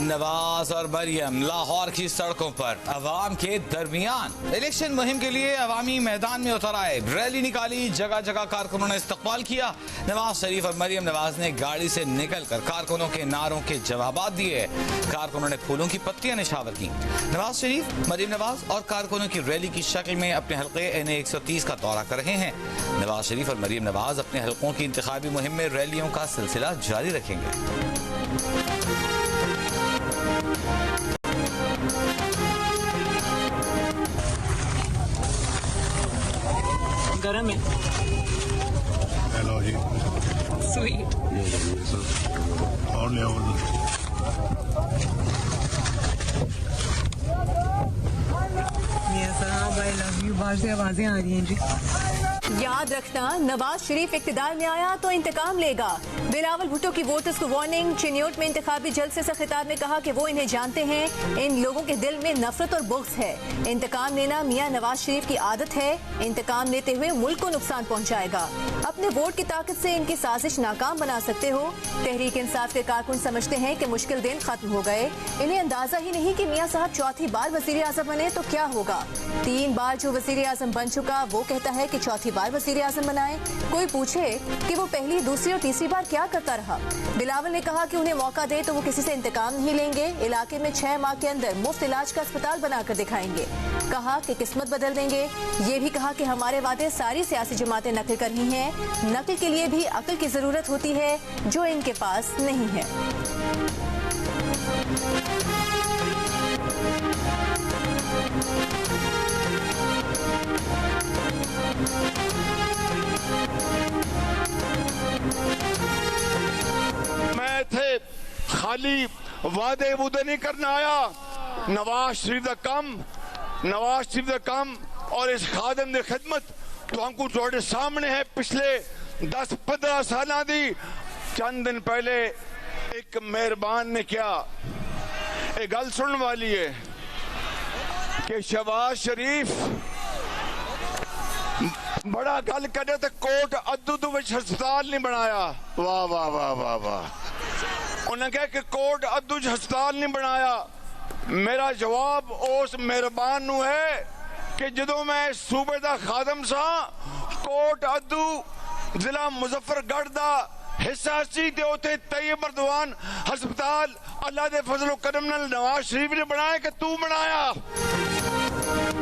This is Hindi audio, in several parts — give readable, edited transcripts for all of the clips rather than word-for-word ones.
नवाज और मरियम लाहौर की सड़कों पर अवाम के दरमियान इलेक्शन मुहिम के लिए अवामी मैदान में उतर आए, रैली निकाली, जगह जगह कारकुनों ने इस्तकबाल किया। नवाज शरीफ और मरियम नवाज ने गाड़ी से निकलकर कारकुनों के नारों के जवाब दिए। कारकुनों ने फूलों की पत्तियां निछावर की। नवाज शरीफ, मरियम नवाज और कारकुनों की रैली की शक्ल में अपने हल्के NA 130 का दौरा कर रहे हैं। नवाज शरीफ और मरियम नवाज अपने हल्कों की इंतखाबी मुहिम में रैलियों का सिलसिला जारी रखेंगे। गरम है। हेलो जी। स्वीट। और ले आओ। I love you. बाहर से आवाजें आ रही हैं जी। याद रखना, नवाज शरीफ इख्तिदार में आया तो इंतकाम लेगा। बिलावल भुट्टो की वोटर्स को वार्निंग। चिन्योट में इंतखाबी जलसे से खिताब में कहा कि वो इन्हें जानते हैं, इन लोगों के दिल में नफरत और बुग़्ज़ है। इंतकाम लेना मियां नवाज शरीफ की आदत है। इंतकाम लेते हुए मुल्क को नुकसान पहुंचाएगा। अपने वोट की ताकत से इनकी साजिश नाकाम बना सकते हो। तहरीक इंसाफ के कारकुन समझते हैं कि मुश्किल दिन खत्म हो गए। इन्हें अंदाजा ही नहीं कि मियां साहब चौथी बार वज़ीर आज़म बने तो क्या होगा। 3 बार जो वज़ीर आज़म बन चुका वो कहता है कि चौथी बार वज़ीर आज़म बनाए। कोई पूछे कि वो पहली, दूसरी और तीसरी बार क्या करता रहा। बिलावल ने कहा कि उन्हें मौका दे तो वो किसी से इंतकाम नहीं लेंगे। इलाके में 6 माह के अंदर मुफ्त इलाज का अस्पताल बनाकर दिखाएंगे। कहा कि किस्मत बदल देंगे। ये भी कहा कि हमारे वादे सारी सियासी जमातें नकल कर रही हैं। नकल के लिए भी अक्ल की जरूरत होती है जो इनके पास नहीं है। मैं थे खाली वादे वूदे नहीं करना आया। नवाज शरीफ का कम और इस खादम की खिदमत तो हमको थोड़े सामने है। पिछले 10-15 साल दी चंद दिन पहले एक मेहरबान ने क्या एक गल सुनने वाली है कि शहबाज शरीफ बड़ा गल करे तो कोट अद्दू विच हस्पताल नहीं बनाया। वाह वाह वाह वाह वाह। उन्हें कहा कि कोट अद्दू हस्पताल नहीं बनाया। मेरा जवाब उस मेहरबान नू है कि जदों मैं सूबे दा खादम सा, कोट अद्दू जिला मुजफ्फरगढ़ दा हिस्सा सी ते उथे तैयब अर्दवान हस्पताल अल्लाह दे फजल करम नाल नवाज शरीफ ने बनाया कि तू बनाया।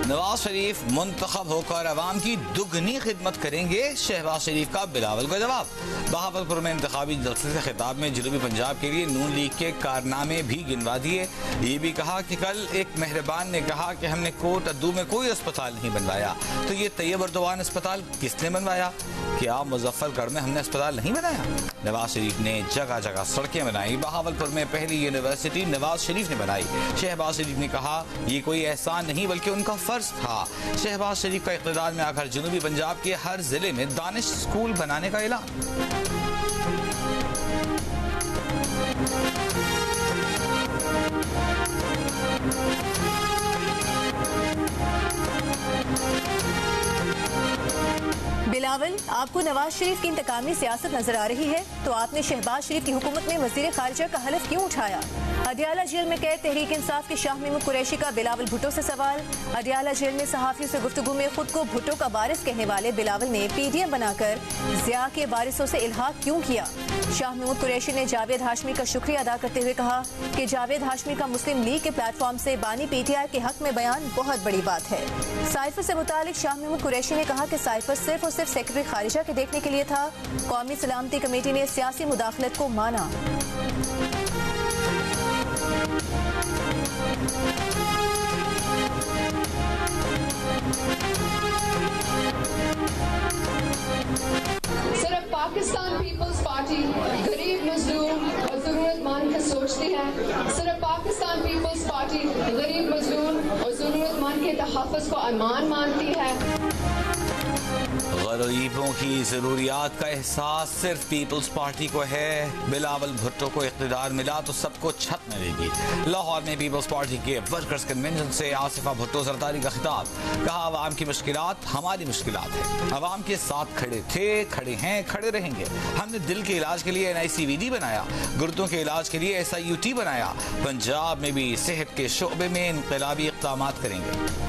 नवाज शरीफ मुंतखब होकर अवाम की दुगनी खिदमत करेंगे। शहबाज शरीफ का बिलावल का जवाब। बहावलपुर में इंतखाबी जलसे से खिताब में जनूबी पंजाब के लिए नून लीग के कारनामे भी गिनवा दिए। ये भी कहा कि कल एक मेहरबान ने कहा कि हमने कोट अद्दू में कोई अस्पताल नहीं बनवाया, तो ये तैयब अर्दवान अस्पताल किसने बनवाया? क्या मुजफ्फरगढ़ में हमने अस्पताल नहीं बनाया? नवाज शरीफ ने जगह जगह सड़कें बनाई। बहावलपुर में पहली यूनिवर्सिटी नवाज शरीफ ने बनाई। शहबाज शरीफ ने कहा ये कोई एहसान नहीं बल्कि उनका फर्ज था। शहबाज शरीफ का इक़्तिदार में आकर जनूबी पंजाब के हर जिले में दानिश स्कूल बनाने का ऐलान। बिलावल, आपको नवाज शरीफ की इंतकामी सियासत नजर आ रही है तो आपने शहबाज शरीफ की हुकूमत में वजीर खारिजा का हलफ क्यों उठाया? अडियाला जेल में कैद तहरीक इंसाफ के शाह महमूद कुरैशी का बिलावल भुट्टो से सवाल। अडियाला जेल में सहाफियों से गुफ्तगू में खुद को भुट्टो का वारिस कहने वाले बिलावल ने PDM बनाकर ज़िया के वारिसों से इल्हाक क्यों किया? शाह महमूद कुरैशी ने जावेद हाशमी का शुक्रिया अदा करते हुए कहा कि जावेद हाशमी का मुस्लिम लीग के प्लेटफॉर्म से बानी PTI के हक में बयान बहुत बड़ी बात है। साइफर से मुतालिक शाह महमूद कुरैशी ने कहा कि साइफर सिर्फ और सिर्फ सेक्रेटरी खारिजा के देखने के लिए था। कौमी सलामती कमेटी ने सियासी मुदाखलत को माना। सिर्फ पाकिस्तान पीपल्स पार्टी गरीब मजलूम और जरूरतमंद का सोचती है। सिर्फ पाकिस्तान पीपल्स पार्टी गरीब मजलूम और जरूरतमंद के तहफ़्फ़ुज़ को अरमान मानती है। गरीबों की ज़रूरियात का एहसास सिर्फ पीपल्स पार्टी को है। बिलावल भुट्टो को इख्तिदार मिला तो सबको छत मिलेगी। लाहौर में पीपल्स पार्टी के वर्कर्स कन्वेंशन से आसिफा भुट्टो जरदारी का खिताब। कहा आवाम की मुश्किलात हमारी मुश्किलात है। आवाम के साथ खड़े थे, खड़े हैं, खड़े रहेंगे। हमने दिल के इलाज के लिए NICVD बनाया, गुर्दों के इलाज के लिए SIUT बनाया। पंजाब में भी सेहत के शोबे में इनकलाबी इक़दाम करेंगे।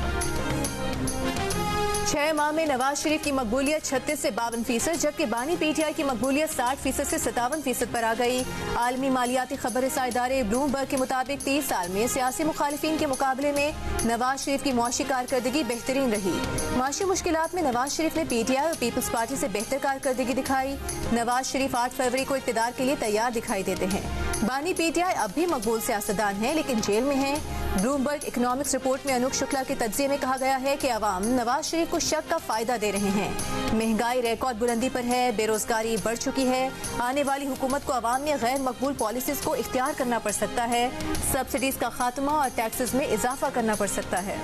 6 माह में नवाज शरीफ की मकबूलियत 36 से 52%, जबकि बानी PTI की मकबूलियत 60% से 57% पर आ गई। आलमी मालियाती खबर रसा इदारे ब्लूमबर्ग के मुताबिक 30 साल में सियासी मुखालिफिन के मुकाबले में नवाज शरीफ की मुआशी कारकर्दगी बेहतरीन रही। मुआशी मुश्किलात में नवाज शरीफ ने PTI और पीपल्स पार्टी से बेहतर कारकर्दगी दिखाई। नवाज शरीफ 8 फरवरी को इक़्तिदार के लिए तैयार दिखाई देते हैं। बानी PTI अब भी मकबूल सियासतदान हैं, लेकिन जेल में हैं। ब्लूमबर्ग इकोनॉमिक्स रिपोर्ट में अनूप शुक्ला के तज्जिए में कहा गया है कि अवाम नवाज शरीफ को शक का फायदा दे रहे हैं। महंगाई रिकॉर्ड बुलंदी पर है, बेरोजगारी बढ़ चुकी है। आने वाली हुकूमत को अवाम में गैर मकबूल पॉलिसीज को इख्तियार करना पड़ सकता है। सब्सिडीज का खात्मा और टैक्सेस में इजाफा करना पड़ सकता है।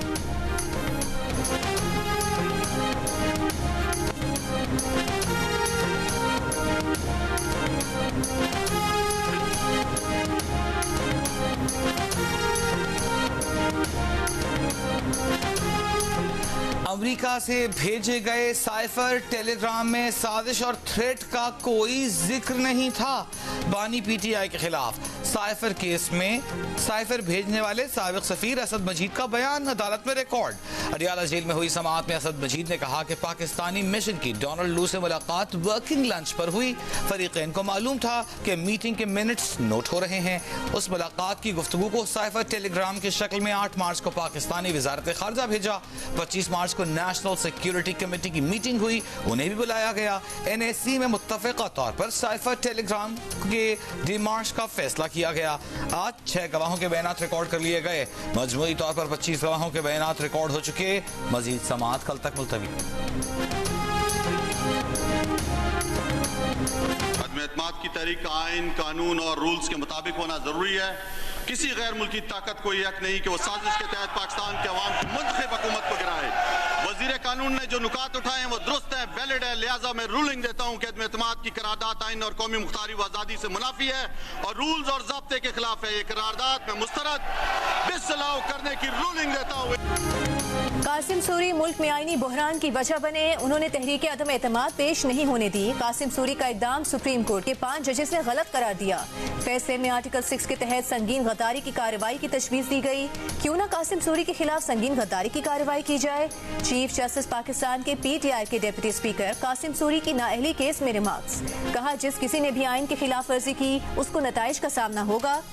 अमेरिका से भेजे गए साइफर टेलीग्राम में साजिश और थ्रेट का कोई जिक्र नहीं था। बानी PTI के खिलाफ साइफर केस में साइफर भेजने वाले साबिक सफीर असद मजीद का बयान अदालत में रिकॉर्ड। अडियाला जेल में हुई समाअत में असद मजीद ने कहा कि पाकिस्तानी मिशन की डोनाल्ड लू से मुलाकात वर्किंग लंच पर हुई। फरीकैन को मालूम था कि मीटिंग के मिनट्स नोट हो रहे हैं। उस मुलाकात की गुफ्तगू को साइफर टेलीग्राम की शक्ल में 8 मार्च को पाकिस्तानी वजारत खारजा भेजा। 25 मार्च को नेशनल सिक्योरिटी कमेटी की मीटिंग हुई, उन्हें भी बुलाया गया। NSC में मुत्तफ़िक़ा तौर पर साइफर टेलीग्राम के डिमार्च का फैसला किया गया। आज 6 गवाहों के बयान रिकॉर्ड कर लिए गए। मजमूई तौर पर 25 गवाहों के बयान रिकॉर्ड हो चुके। मजीद समाअत कल तक मुलतवी। एतमाद की तहरीक आइन, कानून और रूल्स के मुताबिक होना जरूरी है। किसी गैर मुल्की ताकत को यह हक नहीं कि वो साजिश के तहत पाकिस्तान के अवाम की मुंतखब हुकूमत को गिराए। वजीर कानून ने जो नुकात उठाए हैं वो दुरुस्त है, वैलिड है। लिहाजा मैं रूलिंग देता हूँ कि अदम एतमाद की करारदाद आइन और कौमी मुख्तारी व आज़ादी से मुनाफी है और रूल्स और ज़ाब्ते के खिलाफ है। ये करारदाद में मुस्तरद डिसअलाउ करने की रूलिंग देता हूँ। कासिम सूरी मुल्क में आईनी बहरान की वजह बने। उन्होंने तहरीक अदम एतमाद पेश नहीं होने दी। कासिम सूरी का इक़दाम सुप्रीम कोर्ट के 5 जजेस ने गलत करार दिया। फैसले में आर्टिकल 6 के तहत संगीन गद्दारी की कार्रवाई की तजवीज़ दी गई। क्यों न कासिम सूरी के खिलाफ संगीन गद्दारी की कार्रवाई की जाए। चीफ जस्टिस पाकिस्तान के PTI के डिप्टी स्पीकर कासिम सूरी की नाअहली केस में रिमार्क्स। कहा जिस किसी ने भी आइन की खिलाफ वर्जी की उसको नताइज का सामना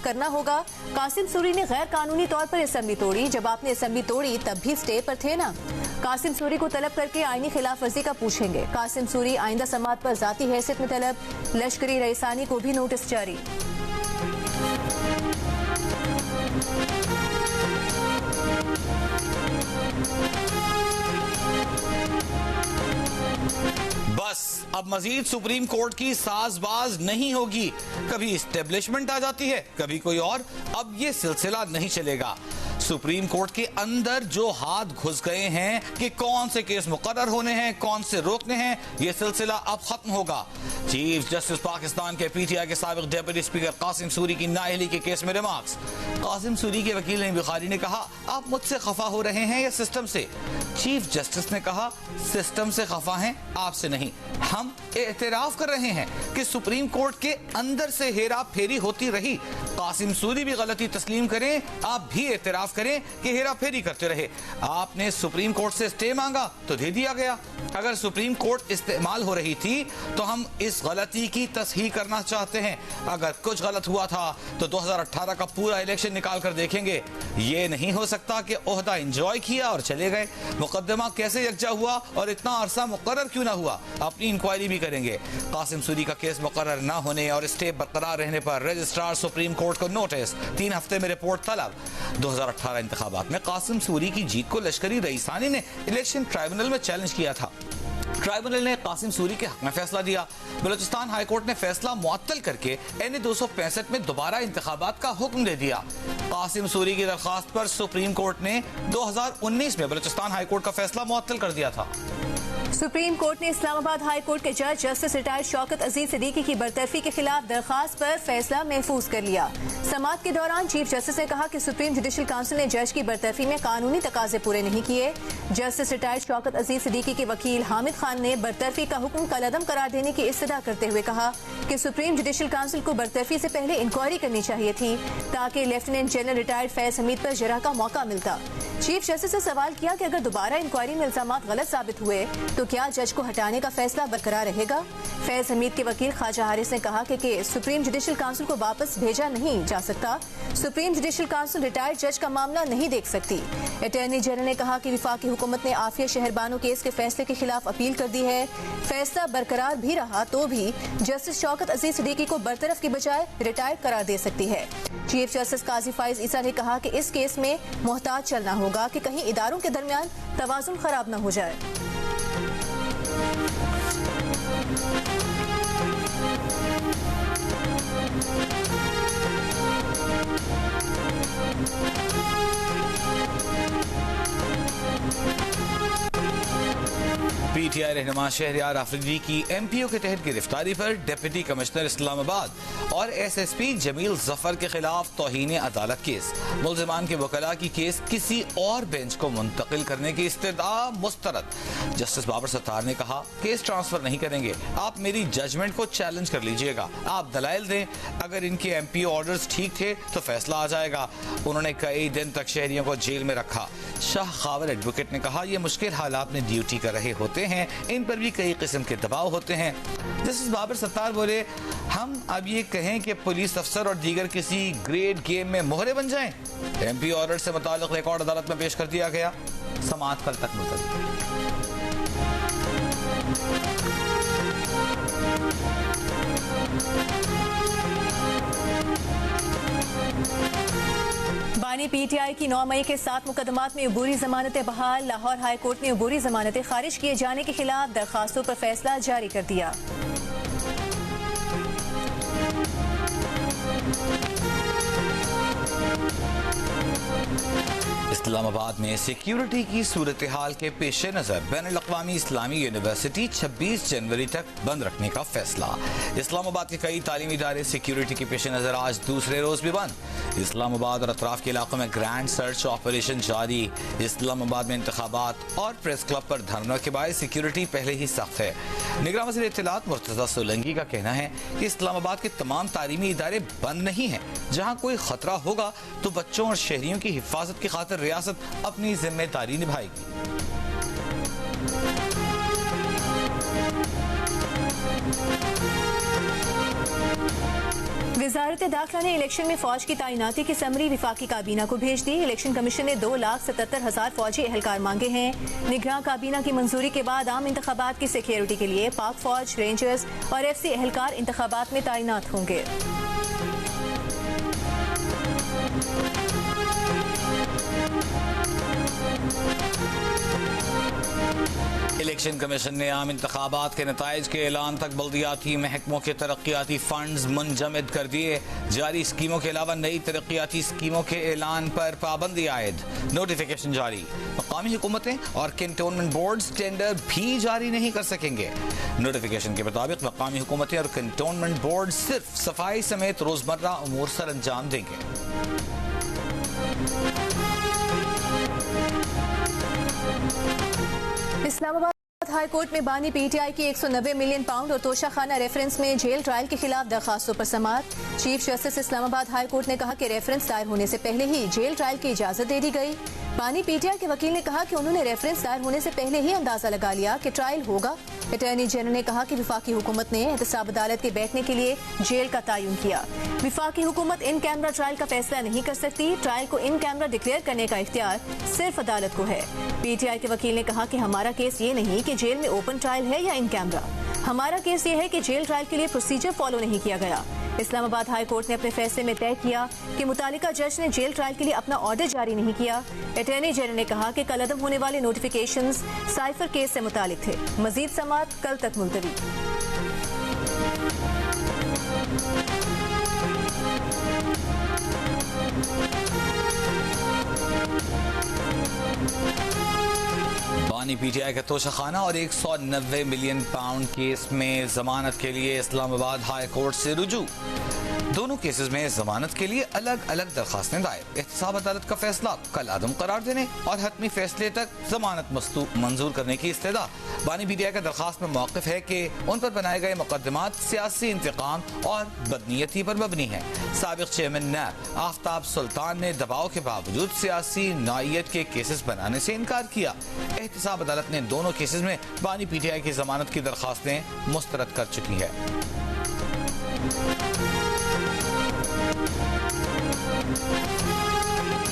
करना होगा। कासिम सूरी ने गैर कानूनी तौर पर असेंबली तोड़ी। जब आपने असेंबली तोड़ी तब भी स्टे पर थे ना। कासिम सूरी को तलब करके आईनी खिलाफ वर्जी का पूछेंगे। कासिम सूरी आइंदा समाअत पर जाती हैसियत में तलब। लश्करी रईसानी को भी नोटिस जारी। बस अब मजीद सुप्रीम कोर्ट की साजबाज नहीं होगी। कभी इस्टेब्लिशमेंट आ जाती है, कभी कोई और। अब ये सिलसिला नहीं चलेगा। सुप्रीम कोर्ट के अंदर जो हाथ घुस गए हैं कि कौन से केस मुकर्रर होने हैं, कौन से रोकने हैं, ये सिलसिला अब खत्म होगा। चीफ जस्टिस पाकिस्तान के PTI के साबिक डिप्टी स्पीकर कासिम सूरी की नाअहली के केस में रिमार्क्स। कासिम सूरी के वकील नईम बुखारी ने कहा आप मुझसे खफा हो रहे हैं या सिस्टम से। चीफ जस्टिस ने कहा सिस्टम से खफा हैं, आपसे नहीं। हम एतराफ कर रहे हैं कि सुप्रीम कोर्ट के अंदर से हेरा फेरी होती रही। कासिम सूरी भी गलती तस्लीम करें, आप भी एतराफ करें कि हेरा फेरी करते रहे। आपने सुप्रीम कोर्ट से स्टे मांगा तो दे दिया गया। अगर सुप्रीम कोर्ट इस्तेमाल हो रही थी तो हम इस गलती की तस्हीह करना चाहते हैं। अगर कुछ गलत हुआ था तो 2018 का पूरा इलेक्शन निकाल कर देखेंगे। ये नहीं हो सकता कि ओहदा एंजॉय किया और चले गए। मुकदमा कैसे यकजा हुआ और इतना अरसा मुकर्रर क्यों ना हुआ, अपनी इंक्वायरी भी करेंगे। कासिम सूरी का केस मुकर्रर न होने और स्टे बरकरार रहने पर रजिस्ट्रार सुप्रीम कोर्ट को नोटिस, 3 हफ्ते में रिपोर्ट तलब। 2018 इंतखाबात में कासिम सूरी की जीत को लश्करी रईसानी ने इलेक्शन ट्राइब्यूनल में चैलेंज किया था। ट्राइब्यूनल ने कासिम सूरी के हक में फैसला दिया। बलूचिस्तान हाई कोर्ट ने फैसला मुअत्तल करके NA 265 में दोबारा इंतखाबात का हुक्म दे दिया। कासिम सूरी की दरखास्त पर सुप्रीम कोर्ट ने 2019 में बलूचिस्तान हाई कोर्ट का फैसला मुअत्तल कर दिया था। सुप्रीम कोर्ट ने इस्लामाबाद हाई कोर्ट के जज जस्टिस रिटायर्ड शौकत अजीज सिद्दीकी की बरतरफी के खिलाफ दरखास्त पर फैसला महफूज कर लिया। समाअत के दौरान चीफ जस्टिस ने कहा कि सुप्रीम जुडिशल काउंसिल ने जज की बरतरफी में कानूनी तकाजे पूरे नहीं किए। जस्टिस रिटायर्ड शौकत अजीज सिद्दीकी के वकील हामिद खान ने बरतरफी का हुक्म कलअदम करार देने की इस्तदा करते हुए कहा कि सुप्रीम जुडिशल काउंसिल को बरतरफी से पहले इंक्वायरी करनी चाहिए थी ताकि lieutenant general retired Faiz Hamid पर जरा का मौका मिलता। चीफ जस्टिस ने सवाल किया कि अगर दोबारा इंक्वायरी में इल्जाम गलत साबित हुए तो क्या जज को हटाने का फैसला बरकरार रहेगा। फैज हमीद के वकील ख्वाजा हारिस ने कहा कि केस सुप्रीम जुडिशल काउंसिल को वापस भेजा नहीं जा सकता। सुप्रीम जुडिशल काउंसिल रिटायर्ड जज का मामला नहीं देख सकती। अटॉर्नी जनरल ने कहा कि वफाकी हुकूमत ने आफिया शहरबानो केस के फैसले के खिलाफ अपील कर दी है। फैसला बरकरार भी रहा तो भी जस्टिस शौकत अजीज सिद्दीकी को बरतरफ की बजाय रिटायर्ड करार दे सकती है। चीफ जस्टिस काजी फाइज ईसा ने कहा कि इस केस में मोहतात चलना होगा कि कहीं इदारों के दरमियान तवाजुन खराब न हो जाए। पीटीआई रहनुमा शहरयार आफरीदी की एमपीओ के तहत गिरफ्तारी पर डिप्टी कमिश्नर इस्लामाबाद और एसएसपी जमील जफर के खिलाफ तौहीन अदालत केस। मुल्जिमान के वकला की केस किसी और बेंच को मुंतकिल करने की इस्तदा मुस्तरद। जस्टिस बाबर सत्तार ने कहा केस ट्रांसफर नहीं करेंगे, आप मेरी जजमेंट को चैलेंज कर लीजिएगा, आप दलाइल दें, अगर इनके एमपीओ ऑर्डर्स ठीक थे तो फैसला आ जाएगा। उन्होंने कई दिन तक शहरियों को जेल में रखा। शाह खावर एडवोकेट ने कहा यह मुश्किल हालात में ड्यूटी कर रहे होते हैं, इन पर भी कई किस्म के दबाव होते हैं। जस्टिस बाबर सत्तार बोले हम अब ये कहें कि पुलिस अफसर और दीगर किसी ग्रेड गेम में मोहरे बन जाएं। एमपी ऑर्डर से मुताल्लिक रिकॉर्ड अदालत में पेश कर दिया गया। समाअत कल तक मुलतवी। बानी पीटीआई की 9 मई के 7 मुकदमात में अबूरी जमानतें बहाल। लाहौर हाई कोर्ट ने अबूरी जमानतें खारिज किए जाने के खिलाफ दरखास्तों पर फैसला जारी कर दिया। इस्लामाबाद में सिक्योरिटी की सूरत हाल के पेश नज़र बैनुल-अक़वामी इस्लामी यूनिवर्सिटी 26 जनवरी तक बंद रखने का फैसला। इस्लामाबाद के कई तालीमी इदारे सिक्योरिटी के पेश नज़र आज दूसरे रोज भी बंद। इस्लामाबाद और अतराफ के इलाकों में ग्रैंड सर्च ऑपरेशन जारी। इस्लामाबाद में इंतखाबात और प्रेस क्लब पर धरनों के बाद सिक्योरिटी पहले ही सख्त है। निगरान वज़ीर इत्तलात मुर्तज़ा सोलंकी का कहना है कि इस्लामाबाद के तमाम तालीमी इदारे बंद नहीं हैं। जहाँ कोई खतरा होगा तो बच्चों और शहरियों की हिफाजत की खातिर रियासत अपनी जिम्मेदारी निभाएगी। वजारत दाखिला ने इलेक्शन में फौज की तैनाती की समरी विफाकी काबीना को भेज दी। इलेक्शन कमीशन ने 2,77,000 फौजी एहलकार मांगे हैं। निगरान काबीना की मंजूरी के बाद आम इंतखाबात की सिक्योरिटी के लिए पाक फौज, रेंजर्स और एफसी एहलकार इंतखाबात में तैनात होंगे। इलेक्शन कमीशन ने आम इंतखाबात के नताइज के ऐलान तक बल्दियाती महकमों के तरक्याती फंड्स मुंजमद कर दिए। जारी स्कीमों के अलावा नई तरक्याती स्कीमों के ऐलान पर पाबंदी आयद। नोटिफिकेशन जारी। मकामी हुकूमतें और कैंटोनमेंट बोर्ड्स टेंडर भी जारी नहीं कर सकेंगे। नोटिफिकेशन के मुताबिक मकामी हुकूमतें और कैंटोनमेंट बोर्ड सिर्फ सफाई समेत रोजमर्रा उमूर सर अंजाम देंगे। इस्लामाबाद हाई कोर्ट में बानी पीटीआई की 190 मिलियन पाउंड और तोशाखाना रेफरेंस में जेल ट्रायल के खिलाफ दरखास्तों पर समाअत। Chief justice Islamabad high court ने कहा कि रेफरेंस दायर होने से पहले ही जेल ट्रायल की इजाजत दे दी गई। बानी पीटीआई के वकील ने कहा कि उन्होंने रेफरेंस दायर होने से पहले ही अंदाजा लगा लिया कि ट्रायल होगा। अटॉर्नी जनरल ने कहा कि विफाकी हुकूमत ने एहतसाब अदालत के बैठने के लिए जेल का तयन किया। विफाकी हुकूमत इन कैमरा ट्रायल का फैसला नहीं कर सकती। ट्रायल को इन कैमरा डिक्लेयर करने का इख्तियार सिर्फ अदालत को है। पीटीआई के वकील ने कहा कि हमारा केस ये नहीं कि जेल में ओपन ट्रायल है या इन कैमरा, हमारा केस ये है कि जेल ट्रायल के लिए प्रोसीजर फॉलो नहीं किया गया। इस्लामाबाद हाई कोर्ट ने अपने फैसले में तय किया कि मुतालिका जज ने जेल ट्रायल के लिए अपना ऑर्डर जारी नहीं किया। अटॉर्नी जनरल ने कहा कि कलअदम होने वाले नोटिफिकेशंस साइफर केस से मुतालिक थे। मजीद समाअत कल तक मुलतवी। बानी बानी पीटीआई का तोशाखाना और 190 मिलियन पाउंड केस में जमानत के लिए इस्लामाबाद हाई कोर्ट से रुजू। दोनों केसेस में जमानत के लिए अलग अलग दरखास्तें दायर। एहतसाब अदालत का फैसला कल आदम करार देने और हतमी फैसले तक जमानत मंजूर करने की इस्तदा। बानी पीटीआई का दरखास्त में मौक़िफ़ है कि उन पर बनाए गए मुकदमात सियासी इंतकाम और बदनीयती पर मबनी है। साबिक चेयरमैन नैब आफ्ताब सुल्तान ने दबाव के बावजूद सियासी नौइयत के केसेस बनाने से इनकार किया। एहतसाब अदालत ने दोनों केसेस में बानी पीटीआई की जमानत की दरखास्तें मुस्तरद कर चुकी है।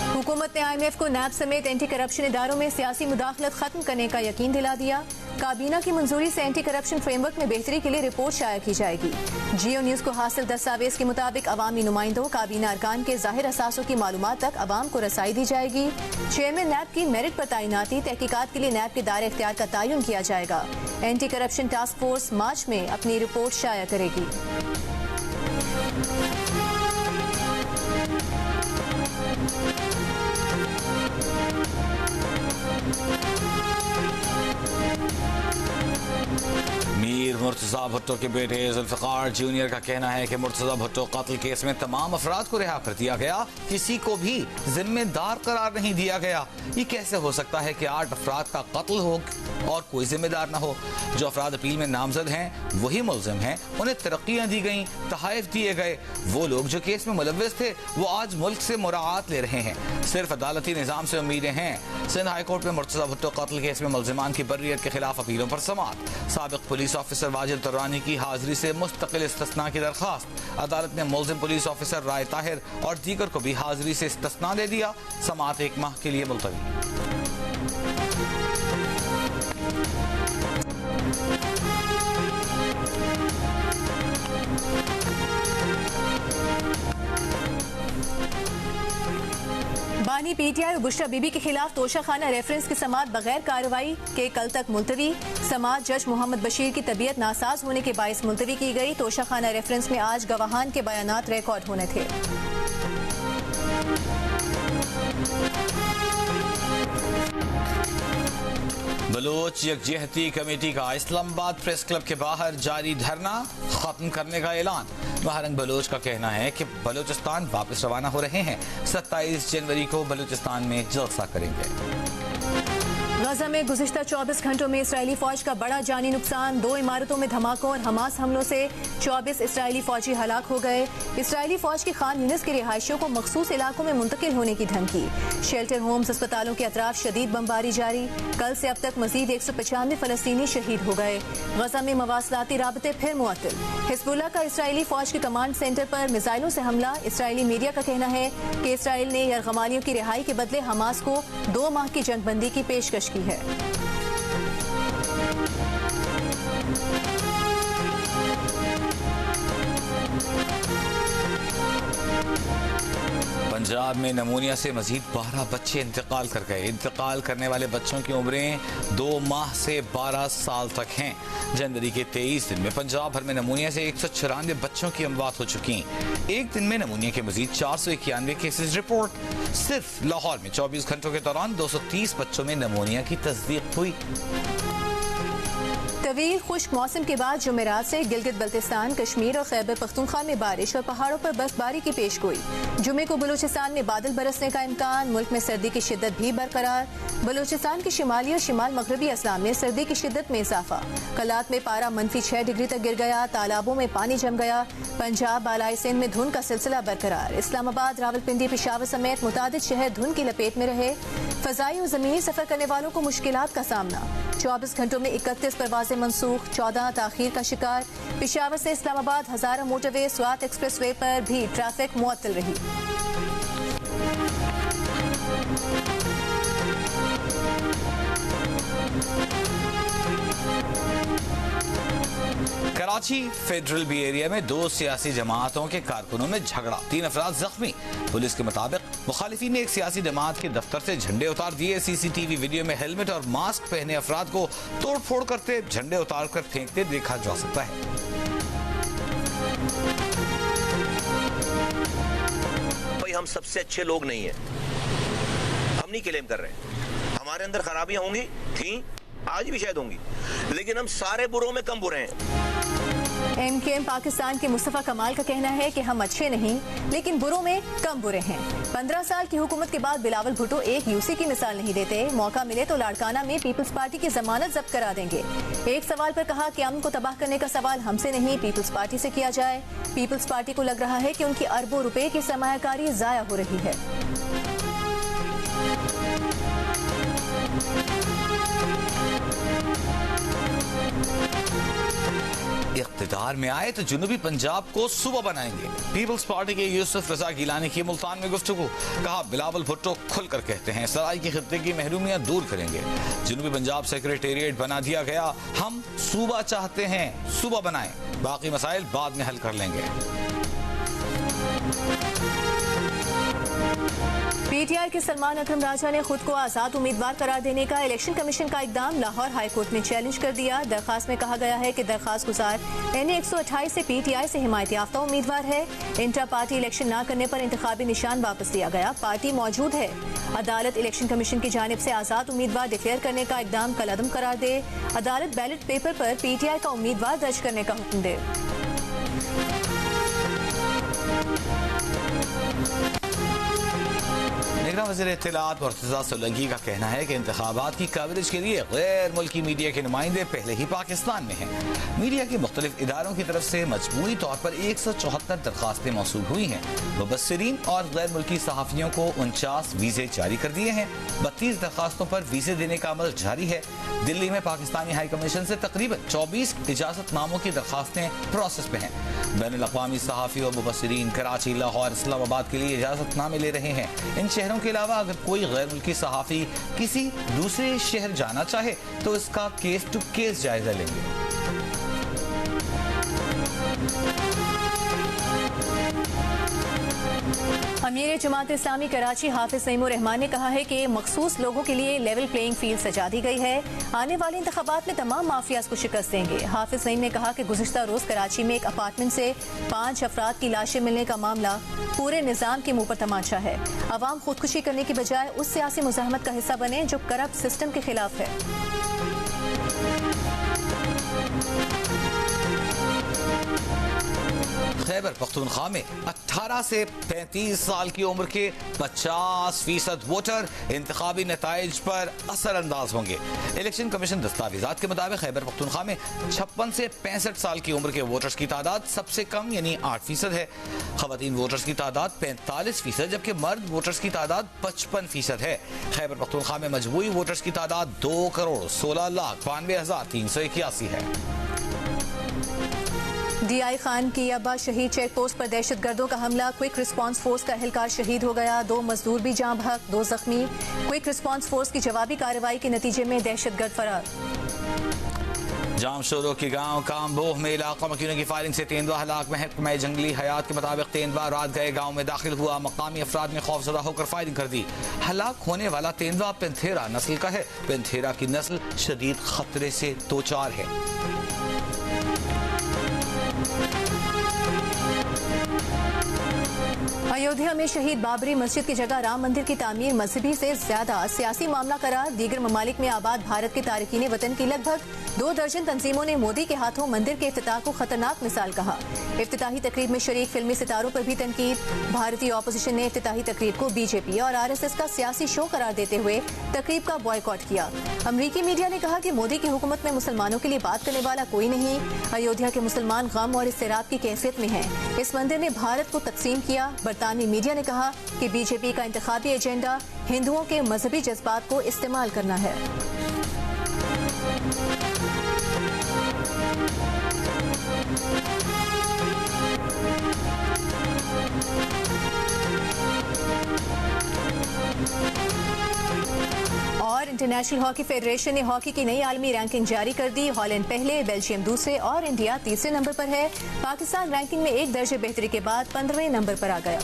हुकूमत ने IMF को नैब समेत एंटी करप्शन इदारों में सियासी मुदाखलत खत्म करने का यकीन दिला दिया। काबीना की मंजूरी से एंटी करप्शन फ्रेमवर्क में बेहतरी के लिए रिपोर्ट शाया की जाएगी। जियो न्यूज को हासिल दस्तावेज के मुताबिक अवामी नुमाइंदों काबीना अरकान के जाहिर असासों की मालूमात तक अवाम को रसाई दी जाएगी। चेयरमैन नैब की मेरिट पर तैनाती तहकीकात के लिए नैब के दायरे इख्तियार का तयन किया जाएगा। एंटी करप्शन टास्क फोर्स मार्च में अपनी रिपोर्ट शाया करेगी। मीर मुर्तज़ा भुट्टो के बेटे जुल्फ़िकार जूनियर का कहना है कि मुर्तज़ा भुट्टो कत्ल केस में तमाम अफराद को रिहा कर दिया गया, किसी को भी जिम्मेदार करार नहीं दिया गया। ये कैसे हो सकता है कि 8 अफराद का कत्ल हो और कोई जिम्मेदार न हो? जो अफराद अपील में नामजद हैं वही मुल्ज़िम हैं, उन्हें तरक्कियाँ दी गई, तहाइफ दिए गए। वो लोग जो केस में मुलव्वस थे वो आज मुल्क से मुराआत ले रहे हैं। सिर्फ अदालती निज़ाम से उम्मीदें हैं। सिंध हाई कोर्ट में मुर्तज़ा भुट्टो कत्ल केस में मुल्ज़िमान की बर्रियत के खिलाफ अपीलों पर समाअत। साबिक पुलिस ऑफिसर वाजिद तुर्रानी की हाजिरी से मुस्तकिल इस्तिस्ना की दरखास्त। अदालत ने मुल्ज़िम पुलिस ऑफिसर राय ताहिर और दीगर को भी हाजिरी से इस्तिस्ना दे दिया। समाअत 1 माह के लिए मुलतवी। बानी पीटीआई और बुशरा बीबी के खिलाफ तोशाखाना रेफरेंस की समाअत बगैर कार्रवाई के कल तक मुलतवी। समाअत जज मोहम्मद बशीर की तबीयत नासाज होने के बायस मुलतवी की गई। तोशाखाना रेफरेंस में आज गवाहान के बयानात रिकॉर्ड होने थे। बलोच यकजहती कमेटी का इस्लामाबाद प्रेस क्लब के बाहर जारी धरना खत्म करने का ऐलान। महारंग बलोच का कहना है कि बलोचिस्तान वापस रवाना हो रहे हैं। 27 जनवरी को बलोचिस्तान में जलसा करेंगे। गजा में गुज़िश्ता 24 घंटों में इसराइली फौज का बड़ा जानी नुकसान। 2 इमारतों में धमाकों और हमास हमलों से 24 इसराइली फौजी हलाक हो गए। इसराइली फौज की खान यूनिस के रिहायशियों को मखसूस इलाकों में मुंतकिल होने की धमकी। शेल्टर होम्स अस्पतालों के अतराफ शदीद बमबारी जारी। कल से अब तक मजीद 195 फलस्तीनी शहीद हो गए। गजा में मवासलाती राबते फिर मुअत्तल। हिजबुल्लाह का इसराइली फौज के कमांड सेंटर पर मिसाइलों से हमला। इसराइली मीडिया का कहना है कि इसराइल ने यरगमालियों की रिहाई के बदले हमास को 2 माह की जंगबंदी की पेशकश की है। पंजाब में नमूनिया से मजीद 12 बच्चे इंतकाल कर गए। इंतकाल करने वाले बच्चों की उम्रें 2 माह से 12 साल तक हैं। जनवरी के 23 दिन में पंजाब भर में नमूनिया से 194 बच्चों की अमवात हो चुकी। एक दिन में नमूनिया के मजीद 491 केसेस रिपोर्ट। सिर्फ लाहौर में 24 घंटों के दौरान 230 बच्चों में नमूनिया की तस्दीक हुई। तवील खुश्क मौसम के बाद जुमेरात से गिलगित बल्तिस्तान, कश्मीर और खैबर पख्तूनख्वा में बारिश और पहाड़ों पर बर्फबारी की पेशगोई। जुमे को बलूचिस्तान में बादल बरसने का इम्कान। मुल्क में सर्दी की शिद्दत भी बरकरार। बलूचिस्तान के शिमाली और शिमाल मगरबी असलाम में सर्दी की शिद्दत में इजाफा। कलात में पारा -6 डिग्री तक गिर गया। तालाबों में पानी जम गया। पंजाब बालाई सिंध में धुंध का सिलसिला बरकरार। इस्लामाबाद, रावलपिंडी, पेशावर समेत मुतादिद शहर धुंध की लपेट में रहे। फजाई और जमीनी सफर करने वालों को मुश्किलात का सामना। 24 घंटों में 31 परवाजें मनसूख, 14 ताखीर का शिकार। पेशावर से इस्लामाबाद हजारा मोटरवे, स्वात एक्सप्रेस वे पर भी ट्रैफिक मुअत्तल रही। कराची फेडरल बी एरिया में 2 सियासी जमातों के कारकुनों में झगड़ा, 3 अफराद जख्मी। पुलिस के मुताबिक मुखालिफिन ने एक सियासी जमात के दफ्तर से झंडे उतार दिए। सीसीटीवी वीडियो में हेलमेट और मास्क पहने अफराद को तोड़ फोड़ करते, झंडे उतार कर फेंकते देखा जा सकता है। भाई हम सबसे अच्छे लोग नहीं है, हम नहीं क्लेम कर रहे। हमारे अंदर खराबियां होंगी, थी, आज भी शायद होंगी, लेकिन हम सारे बुरों में कम बुरे हैं। MKM पाकिस्तान के मुस्तफा कमाल का कहना है कि हम अच्छे नहीं लेकिन बुरों में कम बुरे हैं। 15 साल की हुकूमत के बाद बिलावल भुट्टो एक यूसी की मिसाल नहीं देते। मौका मिले तो लाड़काना में पीपल्स पार्टी की जमानत जब्त करा देंगे। एक सवाल पर कहा कि अमन को तबाह करने का सवाल हमसे नहीं पीपल्स पार्टी से किया जाए। पीपल्स पार्टी को लग रहा है कि उनकी अरबों रुपए की सरमायाकारी जाया हो रही है। इख्तिदार में आए तो जुनूबी पंजाब को सूबा बनाएंगे। पीपल्स पार्टी के यूसुफ रजा गिलानी की मुल्तान में गुफ्तगू। कहा बिलावल भुट्टो खुलकर कहते हैं सराय के खित्ते की महरूमियां दूर करेंगे। जुनूबी पंजाब सेक्रेटेरिएट बना दिया गया। हम सूबा चाहते हैं, सूबा बनाएं, बाकी मसाइल बाद में हल कर लेंगे। PTI के सलमान अकरम राजा ने खुद को आजाद उम्मीदवार करार देने का इलेक्शन कमीशन का इकदाम लाहौर हाई कोर्ट में चैलेंज कर दिया। दरखास्त में कहा गया है कि दरखास्त गुजार NA 128 से PTI से हिमायत याफ्ता उम्मीदवार है। इंट्रा पार्टी इलेक्शन न करने पर इंतखाबी निशान वापस लिया गया। पार्टी मौजूद है। अदालत इलेक्शन कमीशन की जानिब से आजाद उम्मीदवार डिक्लेयर करने का इकदाम कलअदम करार दे। अदालत बैलेट पेपर पर PTI का उम्मीदवार दर्ज करने का हुक्म दे। निगरान वज़ीर इत्तलाआत मुर्तज़ा सोलंकी का कहना है कि इंतखाबात की कवरेज के लिए गैर मुल्की मीडिया के नुमाइंदे पहले ही पाकिस्तान में हैं। मीडिया के मुख्तलिफ इदारों की तरफ से मजमूई तौर पर 174 दरखास्तें मौसूल हुई हैं। मुबस्सिरीन और गैर मुल्की सहाफ़ियों को 49 वीज़े जारी कर दिए हैं। 32 दरखास्तों पर वीज़े देने का अमल जारी है। दिल्ली में पाकिस्तानी हाई कमीशन से तकरीबन 24 इजाज़तनामों की दरखास्तें प्रोसेस में हैं। बैनुल अक़वामी सहाफ़ी और मुबस्सिरीन कराची, लाहौर, इस्लामाबाद के लिए इजाज़तनामे ले रहे हैं। इन शहरों के अलावा अगर कोई गैर मुल्की सहाफ़ी किसी दूसरे शहर जाना चाहे तो इसका केस टू केस जायजा लेंगे। अमीर जमात इस्लामी कराची हाफिज नईमुर रहमान ने कहा है कि मखसूस लोगों के लिए लेवल प्लेइंग फील्ड सजा दी गई है। आने वाले इंतखाबात में तमाम माफियाज को शिकस्त देंगे। हाफिज नईम ने कहा कि गुज़िश्ता रोज कराची में एक अपार्टमेंट से 5 अफराद की लाशें मिलने का मामला पूरे निज़ाम के मुंह पर तमाचा है। अवाम खुदकुशी करने की बजाय उस सियासी मुज़ाहमत का हिस्सा बने जो करप्ट सिस्टम के खिलाफ है। खैबर पख्तूनख्वा में 18 से 35 साल की उम्र के 50% वोटर इंतखाबी नताइज पर असर अंदाज होंगे। इलेक्शन कमीशन दस्तावेजात के मुताबिक खैबर पख्तूनख्वा में 56 से 65 साल की उम्र के वोटर्स की तादाद सबसे कम यानी 8% है। खवातीन वोटर्स की तादाद 45%, जबकि मर्द वोटर्स की तादाद 55% है। खैबर पख्तूनख्वा में मजमूई वोटर्स की तादाद 2,16,92,381 है। DI खान की अब्बा शहीद चेक पोस्ट पर दहशतगर्दों का हमला। क्विक रिस्पांस फोर्स का एहलकार शहीद हो गया। 2 मजदूर भी जाँ बहक, 2 जख्मी। क्विक रिस्पांस फोर्स की जवाबी कार्रवाई के नतीजे में दहशतगर्द फरार। जामशोरो के गांव कामबोह में इलाका मकीनों की फायरिंग से तेंदुआ हलाक। महकमा जंगली हयात के मुताबिक तेंदुआ रात गए गांव में दाखिल हुआ। मकामी अफराद ने खौफजदा होकर फायरिंग कर दी। हलाक होने वाला तेंदुआ पेंथेरा नस्ल का है। पेंथेरा की नस्ल शदीद खतरे से दो-चार है। अयोध्या में शहीद बाबरी मस्जिद की जगह राम मंदिर की तामीर मजहबी से ज्यादा सियासी मामला करार। दीगर ममालिक में आबाद भारत के तारकीन वतन की लगभग 2 दर्जन तंजीमों ने मोदी के हाथों मंदिर के इफ्तिताह को खतरनाक मिसाल कहा। इफ्तिताही तकरीब में शरीक फिल्मी सितारों पर भी तनकीद। भारतीय ऑपोजिशन ने इफ्तिताही तकरीब को BJP और RSS का सियासी शो करार देते हुए तकरीब का बॉयकॉट किया। अमरीकी मीडिया ने कहा कि मोदी की हुकूमत में मुसलमानों के लिए बात करने वाला कोई नहीं। अयोध्या के मुसलमान गम और इस्तिराब की कैफियत में हैं। इस मंदिर ने भारत को तकसीम किया। बरतानवी मीडिया ने कहा कि BJP का इंतखाबी एजेंडा हिंदुओं के मजहबी जज्बात को इस्तेमाल करना है। और इंटरनेशनल हॉकी फेडरेशन ने हॉकी की नई आलमी रैंकिंग जारी कर दी। हॉलैंड पहले, बेल्जियम दूसरे और इंडिया तीसरे नंबर पर है। पाकिस्तान रैंकिंग में 1 दर्जे बेहतरी के बाद 15वें नंबर पर आ गया।